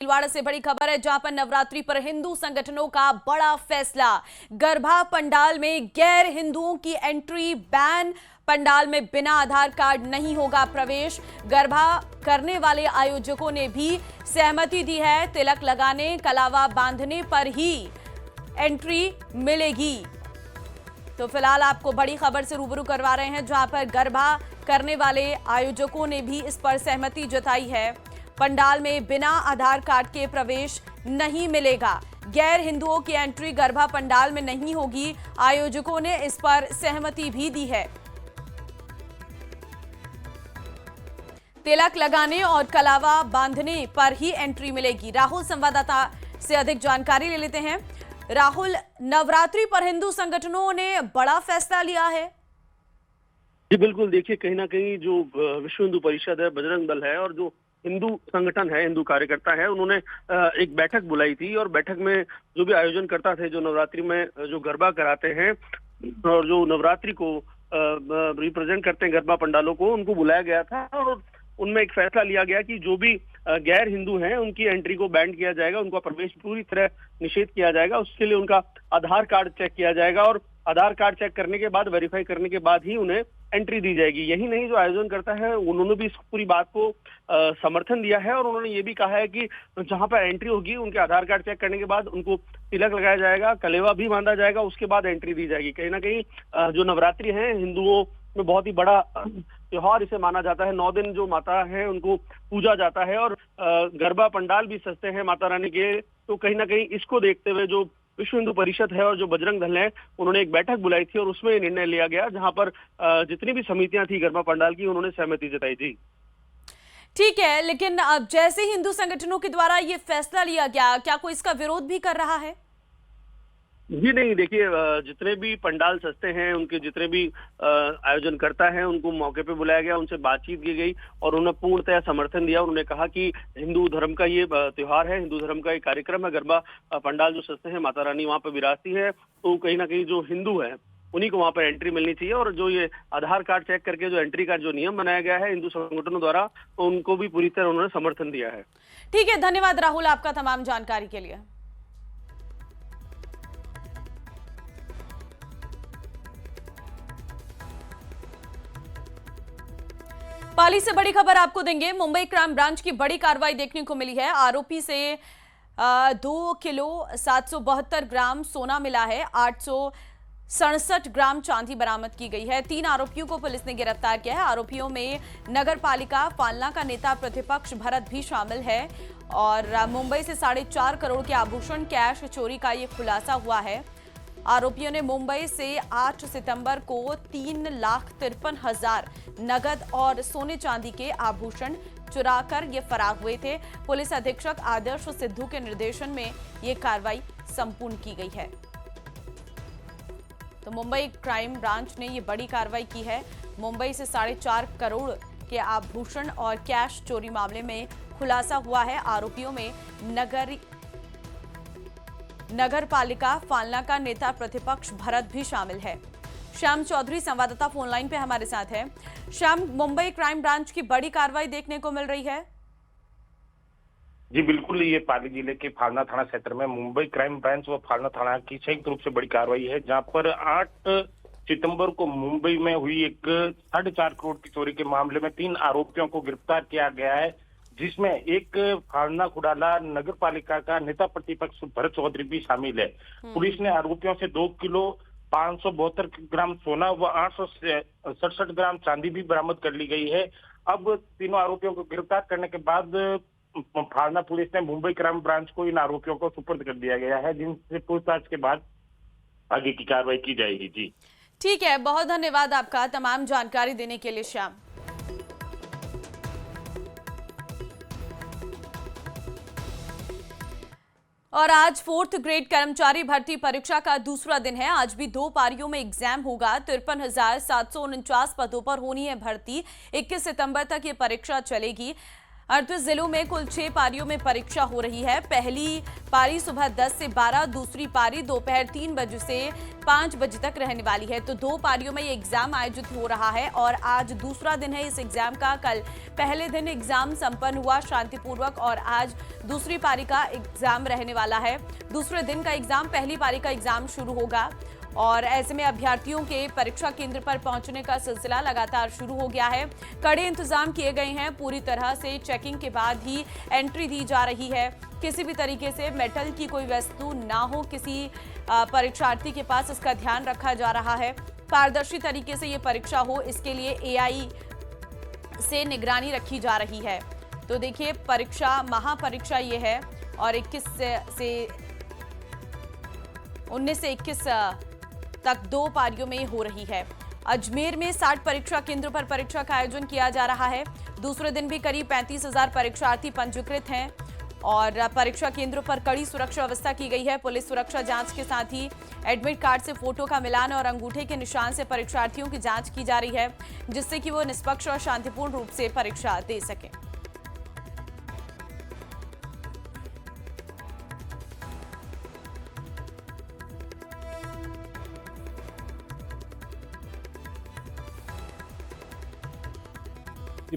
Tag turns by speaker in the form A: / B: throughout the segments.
A: भीलवाड़ा से बड़ी खबर है, जहां पर नवरात्रि पर हिंदू संगठनों का बड़ा फैसला। गरबा पंडाल में गैर हिंदुओं की एंट्री बैन। पंडाल में बिना आधार कार्ड नहीं होगा प्रवेश। गरबा करने वाले आयोजकों ने भी सहमति दी है। तिलक लगाने, कलावा बांधने पर ही एंट्री मिलेगी। तो फिलहाल आपको बड़ी खबर से रूबरू करवा रहे हैं, जहां पर गरबा करने वाले आयोजकों ने भी इस पर सहमति जताई है। पंडाल में बिना आधार कार्ड के प्रवेश नहीं मिलेगा। गैर हिंदुओं की एंट्री गरबा पंडाल में नहीं होगी। आयोजकों ने इस पर सहमति भी दी है। तिलक लगाने और कलावा बांधने पर ही एंट्री मिलेगी। राहुल संवाददाता से अधिक जानकारी ले लेते हैं। राहुल, नवरात्रि पर हिंदू संगठनों ने बड़ा फैसला लिया है।
B: जी बिल्कुल, देखिए कहीं ना कहीं जो विश्व हिंदू परिषद है, बजरंग दल है और जो हिंदू संगठन है, हिंदू कार्यकर्ता है, उन्होंने एक बैठक बुलाई थी और बैठक में जो भी आयोजन करता थे, जो नवरात्रि में जो गरबा कराते हैं और जो नवरात्रि को रिप्रेजेंट करते हैं गरबा पंडालों को, उनको बुलाया गया था और उनमें एक फैसला लिया गया कि जो भी गैर हिंदू हैं उनकी एंट्री को बैन किया जाएगा, उनका प्रवेश पूरी तरह निषेध किया जाएगा। उसके लिए उनका आधार कार्ड चेक किया जाएगा और आधार कार्ड चेक करने के बाद, वेरीफाई करने के बाद ही उन्हें एंट्री दी जाएगी। यही नहीं, जो आयोजन करता है उन्होंने भी इस पूरी बात को समर्थन दिया है और उन्होंने ये भी कहा है कि जहां पर एंट्री होगी उनके आधार कार्ड चेक करने के बाद उनको तिलक लगाया जाएगा, कलेवा भी बांधा जाएगा, उसके बाद एंट्री दी जाएगी। कहीं ना कहीं जो नवरात्रि है हिंदुओं में बहुत ही बड़ा त्योहार इसे माना जाता है। 9 दिन जो माता है उनको पूजा जाता है और गरबा पंडाल भी सजते हैं माता रानी के। तो कहीं ना कहीं इसको देखते हुए जो विश्व हिंदू परिषद है और जो बजरंग दल है, उन्होंने एक बैठक बुलाई थी और उसमें निर्णय लिया गया, जहां पर जितनी भी समितियां थी गरबा पंडाल की, उन्होंने सहमति जताई थी।
A: ठीक है, लेकिन अब जैसे हिंदू संगठनों के द्वारा ये फैसला लिया गया, क्या कोई इसका विरोध भी कर रहा है?
B: जी नहीं, देखिए जितने भी पंडाल सजते हैं, उनके जितने भी आयोजन करता है, उनको मौके पे बुलाया गया, उनसे बातचीत की गई और उन्हें पूर्णतः समर्थन दिया। उन्होंने कहा कि हिंदू धर्म का ये त्योहार है, हिंदू धर्म का एक कार्यक्रम है। गरबा पंडाल जो सजते हैं, माता रानी वहाँ पे विराजती है, तो कहीं ना कहीं जो हिंदू है उन्हीं को वहाँ पर एंट्री मिलनी चाहिए। और जो ये आधार कार्ड चेक करके जो एंट्री का जो नियम बनाया गया है हिंदू संगठनों द्वारा, तो उनको भी पूरी तरह उन्होंने समर्थन दिया है।
A: ठीक है, धन्यवाद राहुल आपका तमाम जानकारी के लिए। पाली से बड़ी खबर आपको देंगे। मुंबई क्राइम ब्रांच की बड़ी कार्रवाई देखने को मिली है। आरोपी से 2 किलो 772 ग्राम सोना मिला है। 867 ग्राम चांदी बरामद की गई है। 3 आरोपियों को पुलिस ने गिरफ्तार किया है। आरोपियों में नगर पालिका फालना का नेता प्रतिपक्ष भरत भी शामिल है और मुंबई से 4.5 करोड़ के आभूषण कैश चोरी का ये खुलासा हुआ है। आरोपियों ने मुंबई से 8 सितंबर को 3,53,000 नगद और सोने चांदी के आभूषण चुराकर ये फरार हुए थे। पुलिस अधीक्षक आदर्श सिद्धू के निर्देशन में ये कार्रवाई संपूर्ण की गई है। तो मुंबई क्राइम ब्रांच ने ये बड़ी कार्रवाई की है। मुंबई से 4.5 करोड़ के आभूषण और कैश चोरी मामले में खुलासा हुआ है। आरोपियों में नगर पालिका फालना का नेता प्रतिपक्ष भरत भी शामिल है। श्याम चौधरी संवाददाता फोन लाइन पे हमारे साथ है। श्याम, मुंबई क्राइम ब्रांच की बड़ी कार्रवाई देखने को मिल रही है।
C: जी बिल्कुल, ये पाली जिले के फालना थाना क्षेत्र में मुंबई क्राइम ब्रांच व फालना थाना की संयुक्त रूप से बड़ी कार्रवाई है, जहां पर 8 सितंबर को मुंबई में हुई एक 4.5 करोड़ की चोरी के मामले में 3 आरोपियों को गिरफ्तार किया गया है, जिसमें एक फालना खुडाला नगर पालिका का नेता प्रतिपक्ष भरत चौधरी भी शामिल है। पुलिस ने आरोपियों से 2 किलो 572 ग्राम सोना व 867 ग्राम चांदी भी बरामद कर ली गई है। अब तीनों आरोपियों को गिरफ्तार करने के बाद फालना पुलिस ने मुंबई क्राइम ब्रांच को इन आरोपियों को सुपुर्द कर दिया गया है, जिनसे पूछताछ के बाद आगे की कार्रवाई की जाएगी। जी
A: ठीक है, बहुत धन्यवाद आपका तमाम जानकारी देने के लिए श्याम। और आज 4th ग्रेड कर्मचारी भर्ती परीक्षा का दूसरा दिन है। आज भी 2 पारियों में एग्जाम होगा। 53,749 पदों पर होनी है भर्ती। 21 सितंबर तक ये परीक्षा चलेगी। 38 जिलों में कुल 6 पारियों में परीक्षा हो रही है। पहली पारी सुबह 10 से 12, दूसरी पारी दोपहर 3 बजे से 5 बजे तक रहने वाली है। तो 2 पारियों में ये एग्जाम आयोजित हो रहा है और आज दूसरा दिन है इस एग्जाम का। कल पहले दिन एग्जाम संपन्न हुआ शांतिपूर्वक और आज दूसरी पारी का एग्जाम रहने वाला है। दूसरे दिन का एग्जाम, पहली पारी का एग्जाम शुरू होगा और ऐसे में अभ्यर्थियों के परीक्षा केंद्र पर पहुंचने का सिलसिला लगातार शुरू हो गया है। कड़े इंतजाम किए गए हैं। पूरी तरह से चेकिंग के बाद ही एंट्री दी जा रही है। किसी भी तरीके से मेटल की कोई वस्तु ना हो किसी परीक्षार्थी के पास, इसका ध्यान रखा जा रहा है। पारदर्शी तरीके से ये परीक्षा हो, इसके लिए एआई से निगरानी रखी जा रही है। तो देखिए, परीक्षा महापरीक्षा ये है और 19 से 21 तक 2 पारियों में हो रही है। अजमेर में 60 परीक्षा केंद्रों पर परीक्षा का आयोजन किया जा रहा है। दूसरे दिन भी करीब 35,000 परीक्षार्थी पंजीकृत हैं और परीक्षा केंद्रों पर कड़ी सुरक्षा व्यवस्था की गई है। पुलिस सुरक्षा जांच के साथ ही एडमिट कार्ड से फोटो का मिलान और अंगूठे के निशान से परीक्षार्थियों की जांच की जा रही है, जिससे कि वो निष्पक्ष और शांतिपूर्ण रूप से परीक्षा दे सकें।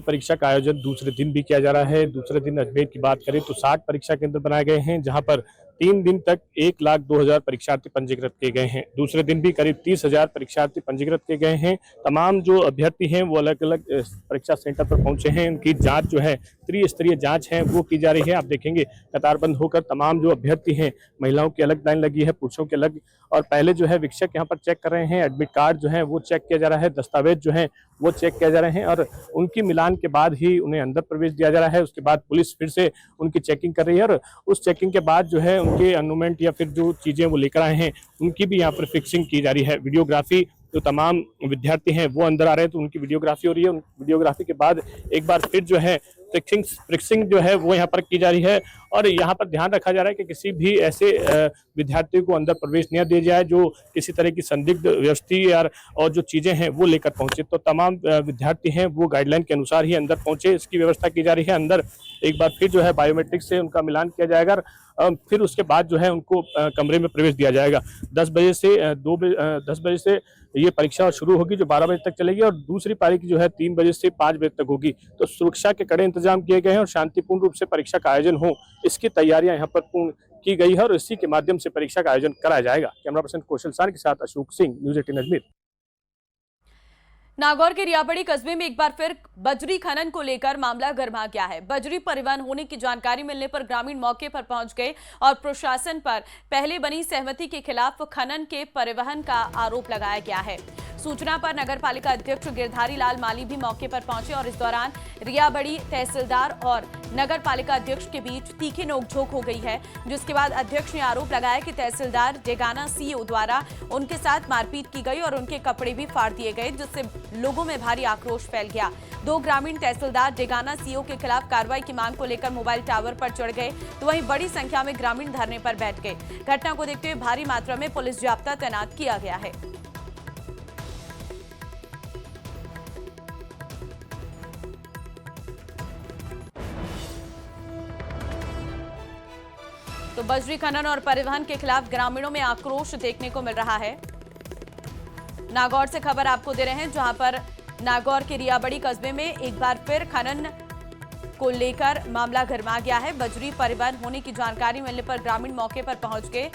D: परीक्षा का आयोजन दूसरे दिन भी किया जा रहा है। दूसरे दिन अजमेर की बात करें तो 60 परीक्षा केंद्र बनाए गए हैं, जहां पर 3 दिन तक 1,02,000 परीक्षार्थी पंजीकृत किए गए हैं। दूसरे दिन भी करीब 30,000 परीक्षार्थी पंजीकृत किए गए हैं। तमाम जो अभ्यर्थी हैं वो अलग अलग परीक्षा सेंटर पर पहुंचे हैं। उनकी जांच जो है, त्रिस्तरीय जांच है, वो की जा रही है। आप देखेंगे कतारबंद होकर तमाम जो अभ्यर्थी हैं, महिलाओं की अलग लाइन लगी है, पुरुषों की अलग। और पहले जो है शिक्षक यहाँ पर चेक कर रहे हैं, एडमिट कार्ड जो है वो चेक किया जा रहा है, दस्तावेज जो है वो चेक किया जा रहे हैं और उनकी मिलान के बाद ही उन्हें अंदर प्रवेश दिया जा रहा है। उसके बाद पुलिस फिर से उनकी चेकिंग कर रही है और उस चेकिंग के बाद जो है उनके अनुमेंट या फिर जो चीजें वो लेकर आए हैं उनकी भी यहाँ पर फिक्सिंग की जा रही है। वीडियोग्राफी, जो तमाम विद्यार्थी हैं वो अंदर आ रहे हैं तो उनकी वीडियोग्राफी हो रही है। वीडियोग्राफी के बाद एक बार फिर जो है फिक्सिंग जो है वो यहाँ पर की जा रही है और यहाँ पर ध्यान रखा जा रहा है कि किसी भी ऐसे विद्यार्थी को अंदर प्रवेश नहीं दिया जाए जो किसी तरह की संदिग्ध व्यवस्थी और जो चीजें हैं वो लेकर पहुंचे। तो तमाम विद्यार्थी हैं वो गाइडलाइन के अनुसार ही अंदर पहुंचे, इसकी व्यवस्था की जा रही है। अंदर एक बार फिर जो है बायोमेट्रिक से उनका मिलान किया जाएगा, फिर उसके बाद जो है उनको कमरे में प्रवेश दिया जाएगा। 10 बजे से ये परीक्षा शुरू होगी जो 12 बजे तक चलेगी और दूसरी पारी की जो है 3 बजे से 5 बजे तक होगी। तो सुरक्षा के कड़े इंतजाम किए गए हैं और शांतिपूर्ण रूप से परीक्षा का आयोजन हो, इसकी तैयारियां यहाँ पर पूर्ण की गई है और इसी के माध्यम से परीक्षा का आयोजन कराया जाएगा। कैमरा पर्सन कौशल सार के साथ अशोक सिंह, न्यूज़ 18 अजमेर।
A: नागौर के रियाबड़ी कस्बे में एक बार फिर बजरी खनन को लेकर मामला गर्मा गया है। बजरी परिवहन होने की जानकारी मिलने पर ग्रामीण मौके पर पहुंच गए और प्रशासन पर पहले बनी सहमति के खिलाफ खनन के परिवहन का आरोप लगाया गया है। सूचना पर नगरपालिका अध्यक्ष गिरधारी लाल माली भी मौके पर पहुंचे और इस दौरान रियाबड़ी तहसीलदार और नगरपालिका अध्यक्ष के बीच तीखी नोकझोंक हो गई है, जिसके बाद अध्यक्ष ने आरोप लगाया कि तहसीलदार डेगाना सीओ द्वारा उनके साथ मारपीट की गई और उनके कपड़े भी फाड़ दिए गए, जिससे लोगों में भारी आक्रोश फैल गया। 2 ग्रामीण तहसीलदार डेगाना सीओ के खिलाफ कार्रवाई की मांग को लेकर मोबाइल टावर पर चढ़ गए, तो वहीं बड़ी संख्या में ग्रामीण धरने पर बैठ गए। घटना को देखते हुए भारी मात्रा में पुलिस जाब्ता तैनात किया गया है। तो बजरी खनन और परिवहन के खिलाफ ग्रामीणों में आक्रोश देखने को मिल रहा है। नागौर से खबर आपको दे रहे हैं, जहां पर नागौर के रियाबड़ी कस्बे में एक बार फिर खनन को लेकर मामला गरमा गया है। बजरी परिवहन होने की जानकारी मिलने पर ग्रामीण मौके पर पहुंच गए।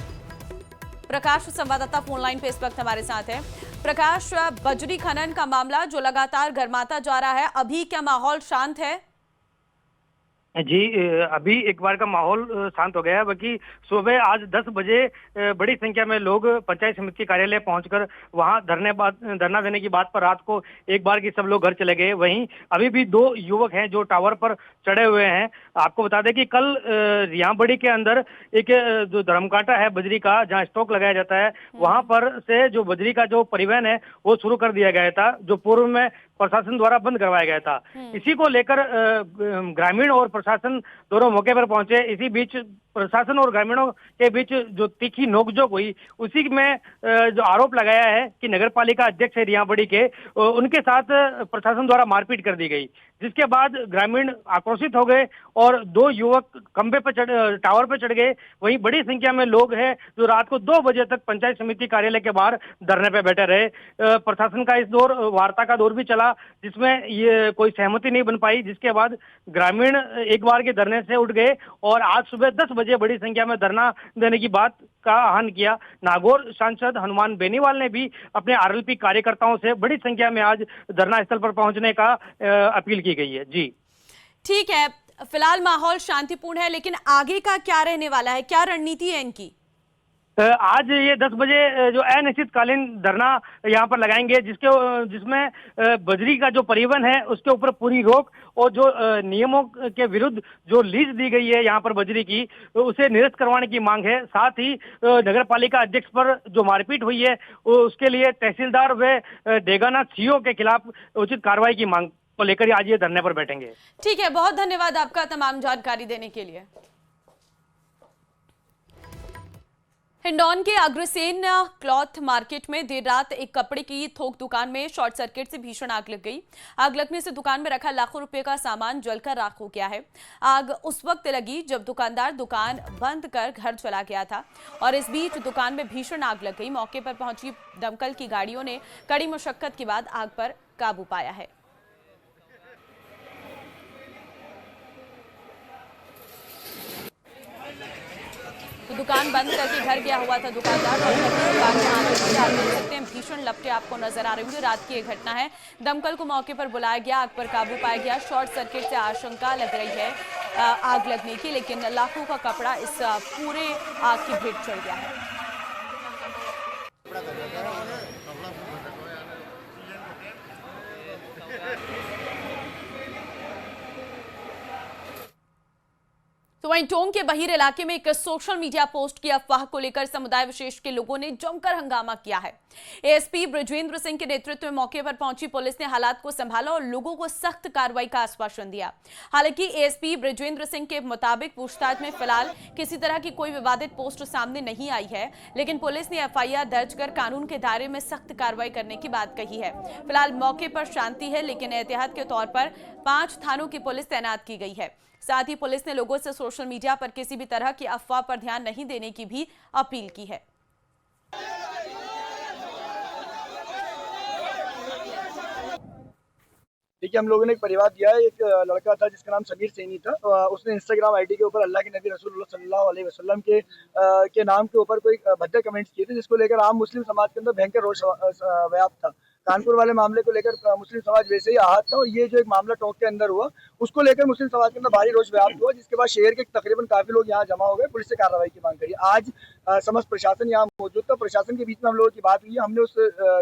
A: प्रकाश संवाददाता फोन लाइन पे इस वक्त हमारे साथ है। प्रकाश, बजरी खनन का मामला जो लगातार गरमाता जा रहा है, अभी क्या माहौल शांत है?
E: जी, अभी एक बार का माहौल शांत हो गया है। बाकी सुबह आज 10 बजे बड़ी संख्या में लोग पंचायत समिति कार्यालय पहुंचकर वहां धरना देने की बात पर रात को एक बार की सब लोग घर चले गए। वहीं अभी भी 2 युवक हैं जो टावर पर चढ़े हुए हैं। आपको बता दें कि कल रियाबड़ी के अंदर एक जो धर्मकांटा है बजरी का, जहाँ स्टॉक लगाया जाता है, वहां पर से जो बजरी का जो परिवहन है वो शुरू कर दिया गया था, जो पूर्व में प्रशासन द्वारा बंद करवाया गया था। इसी को लेकर ग्रामीण और प्रशासन दोनों मौके पर पहुंचे। इसी बीच प्रशासन और ग्रामीणों के बीच जो तीखी नोकझोंक हुई, उसी में जो आरोप लगाया है कि नगर पालिका अध्यक्ष है रियांबड़ी के, उनके साथ प्रशासन द्वारा मारपीट कर दी गई, जिसके बाद ग्रामीण आक्रोशित हो गए और 2 युवक खंबे पर टावर पर चढ़ गए। वहीं बड़ी संख्या में लोग हैं जो रात को 2 बजे तक पंचायत समिति कार्यालय के बाहर धरने पे बैठे रहे। प्रशासन का इस दौर वार्ता का दौर भी चला, जिसमें ये कोई सहमति नहीं बन पाई, जिसके बाद ग्रामीण एक बार के धरने से उठ गए और आज सुबह 10 बजे बड़ी संख्या में धरना देने की बात का आह्वान किया। नागौर सांसद हनुमान बेनीवाल ने भी अपने आरएलपी कार्यकर्ताओं से बड़ी संख्या में आज धरना स्थल पर पहुंचने का अपील की गई है। जी
A: ठीक है, फिलहाल माहौल शांतिपूर्ण है, लेकिन आगे का क्या रहने वाला है, क्या रणनीति है इनकी?
E: आज ये 10 बजे जो अनिश्चितकालीन धरना यहाँ पर लगाएंगे, जिसमें बजरी का जो परिवहन है उसके ऊपर पूरी रोक और जो नियमों के विरुद्ध जो लीज दी गई है यहाँ पर बजरी की, उसे निरस्त करवाने की मांग है। साथ ही नगर पालिका अध्यक्ष पर जो मारपीट हुई है उसके लिए तहसीलदार व डेगाना सीओ के खिलाफ उचित कार्रवाई की मांग को लेकर आज ये धरने पर बैठेंगे।
A: ठीक है, बहुत धन्यवाद आपका तमाम जानकारी देने के लिए। हिंडौन के अग्रसेन क्लॉथ मार्केट में देर रात एक कपड़े की थोक दुकान में शॉर्ट सर्किट से भीषण आग लग गई। आग लगने से दुकान में रखा लाखों रुपए का सामान जलकर राख हो गया है। आग उस वक्त लगी जब दुकानदार दुकान बंद कर घर चला गया था और इस बीच दुकान में भीषण आग लग गई। मौके पर पहुंची दमकल की गाड़ियों ने कड़ी मशक्कत के बाद आग पर काबू पाया है। तो दुकान बंद करके घर गया हुआ था दुकानदार और दुकान में आग लगी। आप देख सकते हैं भीषण लपटें आपको नजर आ रही होंगी। रात की ये घटना है। दमकल को मौके पर बुलाया गया, आग पर काबू पाया गया। शॉर्ट सर्किट से आशंका लग रही है आग लगने की, लेकिन लाखों का कपड़ा इस पूरे आग की भेंट चढ़ गया है। तो वहीं टोंक के बहिर इलाके में एक सोशल मीडिया पोस्ट की अफवाह को लेकर समुदाय विशेष के लोगों ने जमकर हंगामा किया है। एएसपी ब्रजेंद्र सिंह के नेतृत्व में मौके पर पहुंची पुलिस ने हालात को संभाला और लोगों को सख्त कार्रवाई का आश्वासन दिया। हालांकि एएसपी ब्रजेंद्र सिंह के मुताबिक पूछताछ में फिलहाल किसी तरह की कोई विवादित पोस्ट सामने नहीं आई है, लेकिन पुलिस ने एफआईआर दर्ज कर कानून के दायरे में सख्त कार्रवाई करने की बात कही है। फिलहाल मौके पर शांति है, लेकिन एहतियात के तौर पर 5 थानों की पुलिस तैनात की गई है। साथ ही पुलिस ने लोगों से सोशल मीडिया पर किसी भी तरह की अफवाह पर ध्यान नहीं देने की भी अपील की है।
F: देखिए, हम लोगों ने एक परिवार दिया है। एक लड़का था जिसका नाम समीर सैनी था। उसने इंस्टाग्राम आईडी के ऊपर अल्लाह के नबी रसूलुल्लाह सल्लल्लाहु अलैहि वसल्लम के नाम के ऊपर कोई भद्दे कमेंट्स किए थे, जिसको लेकर आम मुस्लिम समाज के अंदर भयंकर रोष व्याप्त था। कानपुर वाले मामले को लेकर मुस्लिम समाज वैसे ही आहत था और ये जो एक मामला टोंक के अंदर हुआ उसको लेकर मुस्लिम समाज के अंदर भारी रोष व्याप्त हुआ, जिसके बाद शहर के तकरीबन काफी लोग यहाँ जमा हो गए, पुलिस से कार्रवाई की मांग करी। आज समस्त प्रशासन यहाँ मौजूद था। प्रशासन के बीच में हम लोगों की बात हुई है। हमने उस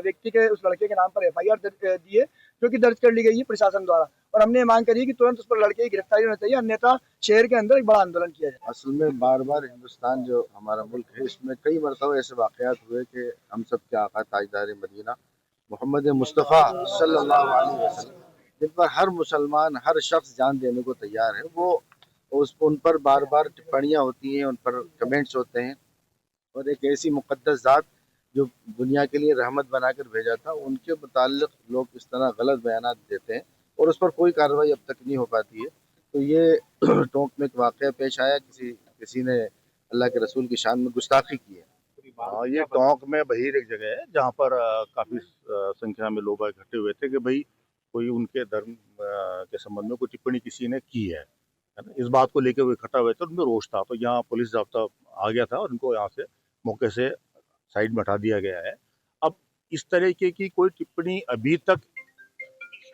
F: व्यक्ति के, उस लड़के के नाम पर एफआईआर दी है, जो कि दर्ज कर ली गई है प्रशासन द्वारा, और हमने मांग करी है कि तुरंत उस पर लड़के की गिरफ्तारी होनी चाहिए, अन्यथा शहर के अंदर एक बड़ा आंदोलन किया जाए।
G: असल में बार बार हिंदुस्तान जो हमारा मुल्क है, इसमें कई मरतबा ऐसे वाक़यात हुए कि हम सब के आका ताजदार मदीना मोहम्मद मुस्तफ़ा सल्लल्लाहु अलैहि वसल्लम, जिन पर हर मुसलमान, हर शख्स जान देने को तैयार है, वो उन पर बार बार टिप्पणियाँ होती हैं, उन पर कमेंट्स होते हैं, और एक ऐसी मुक़द्दस ज़ात जो दुनिया के लिए रहमत बनाकर भेजा था, उनके मुताल्लिक़ लोग इस तरह गलत बयानात देते हैं और उस पर कोई कार्रवाई अब तक नहीं हो पाती है। तो ये टोंक में एक वाक़या पेश आया, किसी ने अल्लाह के रसूल की शान में गुस्ताखी की है।
H: ये टोंक में बहिर एक जगह है जहाँ पर काफ़ी संख्या में लोग इकट्ठे हुए थे कि भाई कोई उनके धर्म के संबंध में कोई टिप्पणी किसी ने की है ना। इस बात को लेकर वो इकट्ठा हुए थे, उनमें रोष था। तो यहाँ पुलिस ज़ाब्ता आ गया था और उनको यहाँ से मौके से साइड में हटा दिया गया है। अब इस तरीके की कोई टिप्पणी अभी तक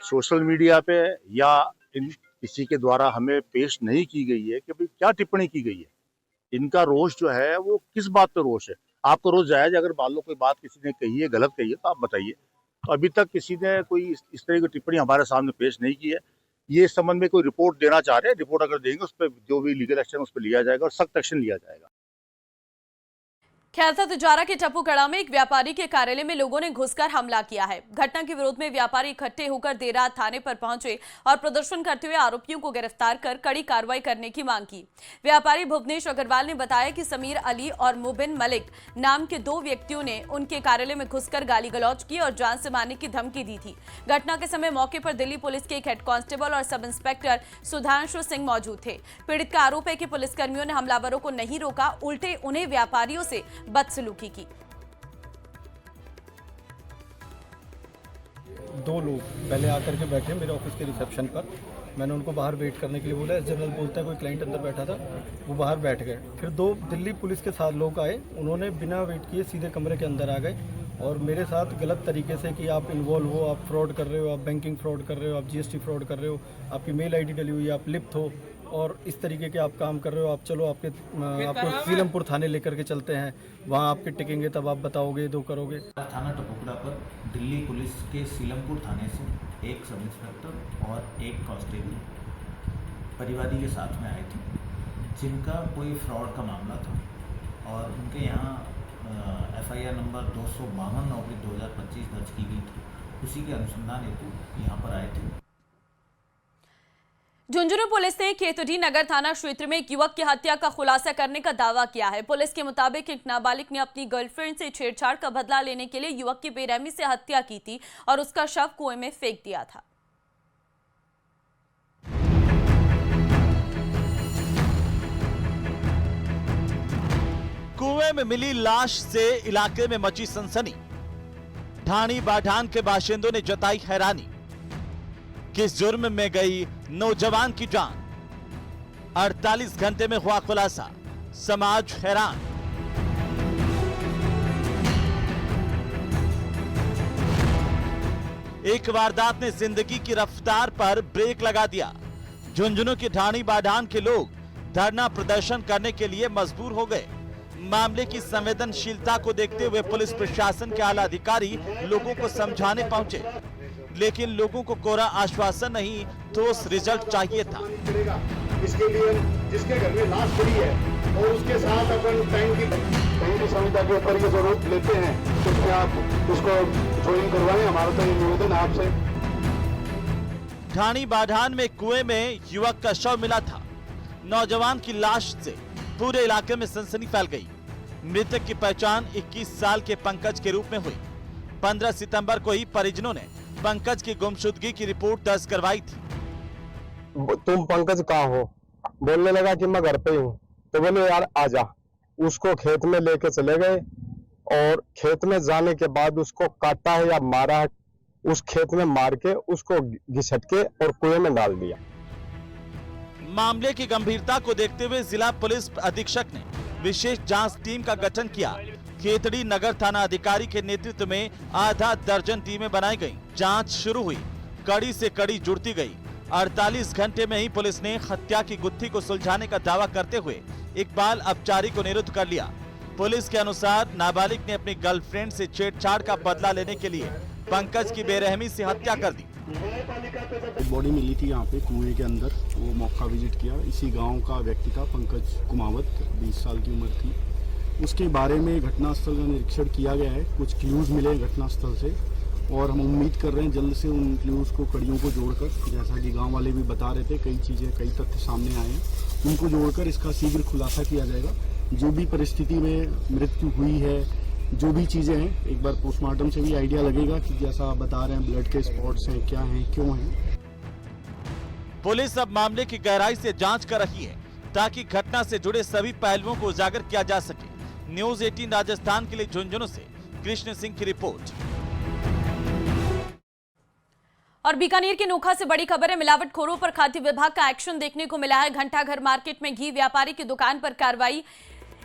H: सोशल मीडिया पे या किसी के द्वारा हमें पेश नहीं की गई है कि भाई क्या टिप्पणी की गई है। इनका रोष जो है वो किस बात पे रोष है। आपका रोष जायज, अगर मान लो कोई बात किसी ने कही है, गलत कही है, तो आप बताइए। तो अभी तक किसी ने कोई इस तरह की टिप्पणी हमारे सामने पेश नहीं की है। ये इस संबंध में कोई रिपोर्ट देना चाह रहे हैं, रिपोर्ट अगर देंगे उस पर जो भी लीगल एक्शन उस पर लिया जाएगा और सख्त एक्शन लिया जाएगा।
A: खैरता तिजारा के टप्पूकड़ा में एक व्यापारी के कार्यालय में लोगों ने घुसकर हमला किया है। घटना के विरोध में व्यापारी इकट्ठे होकर देर रात थाने पर पहुंचे और प्रदर्शन करते हुए आरोपियों को गिरफ्तार कर कड़ी कार्रवाई करने की मांग की। व्यापारी भुवनेश अग्रवाल ने बताया कि समीर अली और मुबिन मलिक नाम के 2 व्यक्तियों ने उनके कार्यालय में घुसकर गाली गलौज की और जान से मारने की धमकी दी थी। घटना के समय मौके पर दिल्ली पुलिस के एक हेड कांस्टेबल और सब इंस्पेक्टर सुधांशु सिंह मौजूद थे। पीड़ित का आरोप है कि पुलिसकर्मियों ने हमलावरों को नहीं रोका, उल्टे उन्हें व्यापारियों से बदसलूकी की।
I: 2 लोग पहले आकर के बैठे मेरे ऑफिस के रिसेप्शन पर। मैंने उनको बाहर वेट करने के लिए बोला। जनरल बोलता है कोई क्लाइंट अंदर बैठा था, वो बाहर बैठ गए। फिर 2 दिल्ली पुलिस के साथ लोग आए, उन्होंने बिना वेट किए सीधे कमरे के अंदर आ गए और मेरे साथ गलत तरीके से कि आप इन्वॉल्व हो, आप फ्रॉड कर रहे हो, आप बैंकिंग फ्रॉड कर रहे हो, आप जीएसटी फ्रॉड कर रहे हो, आपकी मेल आईडी डली हुई है, आप लिप्त हो और इस तरीके के आप काम कर रहे हो, आप चलो आपको सीलमपुर थाने लेकर के चलते हैं, वहाँ आपके टिकेंगे तब आप बताओगे, दो करोगे।
J: थाना टप्पूकड़ा पर दिल्ली पुलिस के सीलमपुर थाने से एक सब इंस्पेक्टर और एक कांस्टेबल परिवादी के साथ में आए थे, जिनका कोई फ्रॉड का मामला था और उनके यहाँ FIR नंबर 252/2025 दर्ज की गई थी। उसी के अनुसंधान हेतु यहाँ पर आए थे।
A: झुंझुनू पुलिस ने केतुडी नगर थाना क्षेत्र में एक युवक की हत्या का खुलासा करने का दावा किया है। पुलिस के मुताबिक एक नाबालिग ने अपनी गर्लफ्रेंड से छेड़छाड़ का बदला लेने के लिए युवक की बेरहमी से हत्या की थी और उसका शव कुएं में फेंक दिया था।
K: कुएं में मिली लाश से इलाके में मची सनसनी। ढाणी बाढान के बाशिंदों ने जताई हैरानी। किस जुर्म में गई नौजवान की जान? 48 घंटे में हुआ खुलासा, समाज हैरान। एक वारदात ने जिंदगी की रफ्तार पर ब्रेक लगा दिया। झुंझुनू की ढाणी बाढान के लोग धरना प्रदर्शन करने के लिए मजबूर हो गए। मामले की संवेदनशीलता को देखते हुए पुलिस प्रशासन के आला अधिकारी लोगों को समझाने पहुंचे, लेकिन लोगों को कोरा आश्वासन नहीं, ठोस रिजल्ट चाहिए था।
L: इसके लिए जिसके घर में लाश पड़ी है और उसके साथ अपन टाइम की संविधा के ऊपर ये जरूरत लेते हैं, उसमें आप उसको ज्वाइन करवाएं। हमारा तो ये निवेदन है आपसे।
K: ढाणी बाढान में कुएं में युवक का शव मिला था। नौजवान की लाश से पूरे इलाके में सनसनी फैल गई। मृतक की पहचान 21 साल के पंकज के रूप में हुई। 15 सितंबर को ही परिजनों ने पंकज की गुमशुदगी की रिपोर्ट दर्ज करवाई थी।
M: तुम पंकज कहाँ हो? बोलने लगा कि मैं घर पे हूँ। तो बोले यार आजा। उसको खेत में लेके चले गए और खेत में जाने के बाद उसको काटा है या मारा है, उस खेत में मार के उसको घिसट के और कुएं में डाल दिया।
K: मामले की गंभीरता को देखते हुए जिला पुलिस अधीक्षक ने विशेष जांच टीम का गठन किया। केतड़ी नगर थाना अधिकारी के नेतृत्व में आधा दर्जन टीमें बनाई गईं। जांच शुरू हुई, कड़ी से कड़ी जुड़ती गई। 48 घंटे में ही पुलिस ने हत्या की गुत्थी को सुलझाने का दावा करते हुए इकबाल अपचारी को निरुद्ध कर लिया। पुलिस के अनुसार नाबालिग ने अपनी गर्लफ्रेंड से छेड़छाड़ का बदला लेने के लिए पंकज की बेरहमी से हत्या कर दी।
L: बॉडी मिली थी यहाँ पे कुएं के अंदर, वो मौका विजिट किया। इसी गांव का व्यक्ति था पंकज कुमावत, 20 साल की उम्र थी। उसके बारे में घटनास्थल का निरीक्षण किया गया है। कुछ क्लूज मिले घटनास्थल से और हम उम्मीद कर रहे हैं जल्द से उन क्लूज को, कड़ियों को जोड़कर, जैसा कि गांव वाले भी बता रहे थे, कई चीज़ें, कई तथ्य सामने आए हैं, उनको जोड़कर इसका शीघ्र खुलासा किया जाएगा। जो भी परिस्थिति में मृत्यु हुई है, जो भी चीज़ें हैं, एक बार पोस्टमार्टम से भी आइडिया लगेगा कि जैसा आप बता रहे हैं ब्लड के स्पॉट्स हैं, क्या हैं, क्यों हैं।
K: पुलिस अब मामले की गहराई से जांच कर रही है ताकि घटना से जुड़े सभी पहलुओं को उजागर किया जा सके। न्यूज 18 राजस्थान के लिए झुंझुनू से कृष्ण सिंह की रिपोर्ट।
A: और बीकानेर के नोखा से बड़ी खबर है। मिलावटखोरों पर खाद्य विभाग का एक्शन देखने को मिला है। घंटाघर मार्केट में घी व्यापारी की दुकान पर कार्रवाई।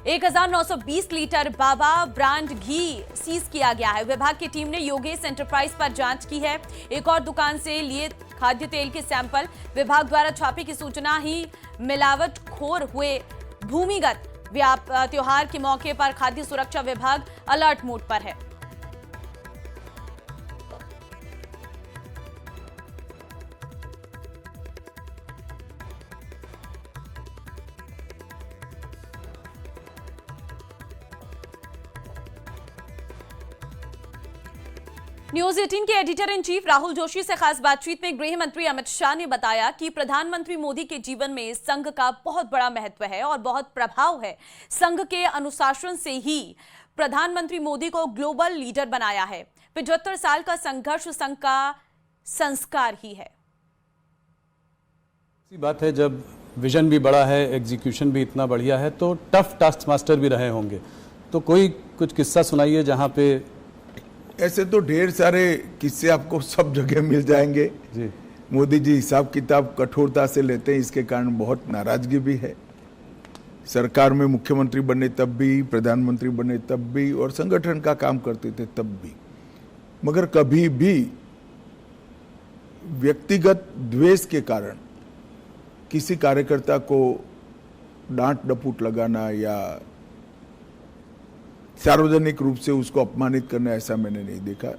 A: 1920 लीटर बाबा ब्रांड घी सीज किया गया है। विभाग की टीम ने योगेश एंटरप्राइज पर जांच की है। एक और दुकान से लिए खाद्य तेल के सैंपल। विभाग द्वारा छापे की सूचना ही मिलावटखोर हुए। भूमिगत त्योहार के मौके पर खाद्य सुरक्षा विभाग अलर्ट मोड पर है। न्यूज 18 के editor in chief Rahul Joshi से खास बातचीत में गृह मंत्री अमित शाह ने बताया कि प्रधानमंत्री मोदी के जीवन में संघ का बहुत बड़ा महत्व है और बहुत प्रभाव है। संघ के अनुशासन से ही प्रधानमंत्री मोदी को ग्लोबल लीडर बनाया है। 75 साल का संघर्ष संघ का संस्कार ही है।
N: बात है, जब विजन भी बड़ा है, एग्जीक्यूशन भी इतना बढ़िया है, तो टफ टास्क मास्टर भी रहे होंगे। तो कोई कुछ किस्सा सुनाइए जहाँ पे।
O: ऐसे तो ढेर सारे किस्से आपको सब जगह मिल जाएंगे
N: जी।
O: मोदी जी हिसाब किताब कठोरता से लेते हैं, इसके कारण बहुत नाराजगी भी है। सरकार में मुख्यमंत्री बने तब भी, प्रधानमंत्री बने तब भी, और संगठन का काम करते थे तब भी, मगर कभी भी व्यक्तिगत द्वेष के कारण किसी कार्यकर्ता को डांट डपूट लगाना या सार्वजनिक रूप से उसको अपमानित करना, ऐसा मैंने नहीं देखा।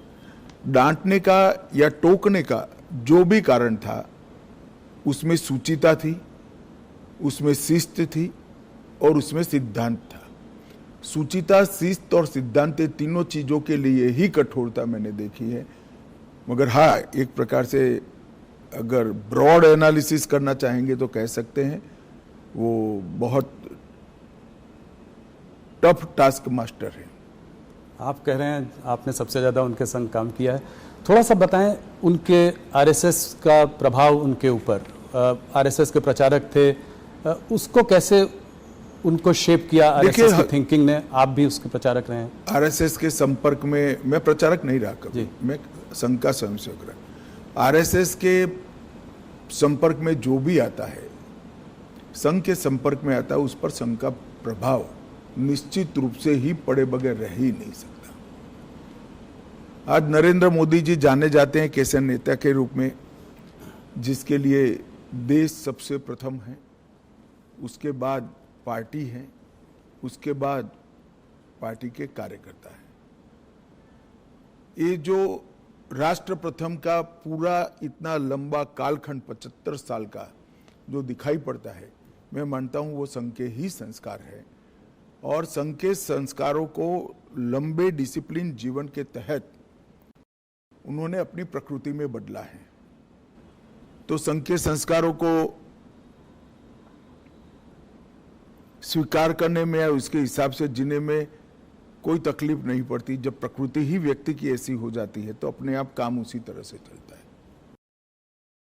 O: डांटने का या टोकने का जो भी कारण था, उसमें सूचिता थी, उसमें शिस्त थी और उसमें सिद्धांत था। सूचिता, शिस्त और सिद्धांत, तीनों चीजों के लिए ही कठोरता मैंने देखी है। मगर हाँ, एक प्रकार से अगर ब्रॉड एनालिसिस करना चाहेंगे तो कह सकते हैं वो बहुत टफ टास्क मास्टर है।
N: आप कह रहे हैं आपने सबसे ज़्यादा उनके संग काम किया है, थोड़ा सा बताएं उनके आरएसएस का प्रभाव उनके ऊपर। आरएसएस के प्रचारक थे, उसको कैसे उनको शेप किया आरएसएस की थिंकिंग ने? आप भी उसके प्रचारक रहे हैं।
O: आरएसएस के संपर्क में मैं प्रचारक नहीं रहा कभी, मैं संघ का स्वयंसेवक रहा। आरएसएस के संपर्क में जो भी आता है, संघ के संपर्क में आता है, उस पर संघ का प्रभाव निश्चित रूप से ही पड़े बगैर रह ही नहीं सकता। आज नरेंद्र मोदी जी जाने जाते हैं कैसे नेता के रूप में, जिसके लिए देश सबसे प्रथम है, उसके बाद पार्टी है, उसके बाद पार्टी के कार्यकर्ता है। ये जो राष्ट्र प्रथम का पूरा इतना लंबा कालखंड 75 साल का जो दिखाई पड़ता है, मैं मानता हूं वो संघ के ही संस्कार है। और संघ के संस्कारों को लंबे डिसिप्लिन जीवन के तहत उन्होंने अपनी प्रकृति में बदला है। तो संघ के संस्कारों को स्वीकार करने में या उसके हिसाब से जीने में कोई तकलीफ नहीं पड़ती। जब प्रकृति ही व्यक्ति की ऐसी हो जाती है तो अपने आप काम उसी तरह से चलता है।